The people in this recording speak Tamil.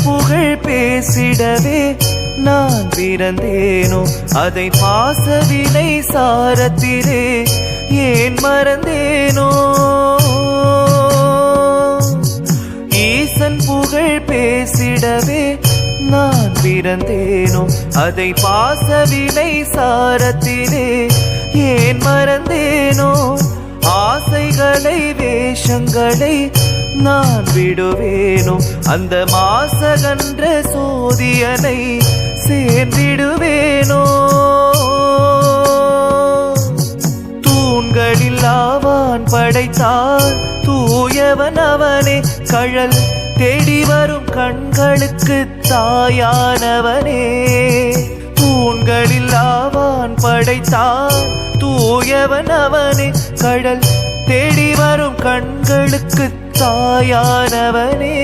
புகழ் பேசிடவே நான் பிறந்தேனோ அதை பாசவினை சாரத்திலே ஏன் மறந்தேனோ ஈசன் புகழ் பேசிடவே நான் பிறந்தேனோ அதை பாசவினை சாரத்திலே ஏன் மறந்தேனோ ஆசைகளை வேஷங்களை நான் விடுவேனோ அந்த மாசகன்ற சோதியனை சேர்ந்திடுவேனோ தூண்களில் ஆவான் படைத்தார் தூயவன் அவனே கழல் தேடி வரும் கண்களுக்கு தாயானவனே தூண்களில் ஆவான் படைத்தார் தூயவன் அவனே கடல் தேடி வரும் கண்களுக்கு தாயானவனே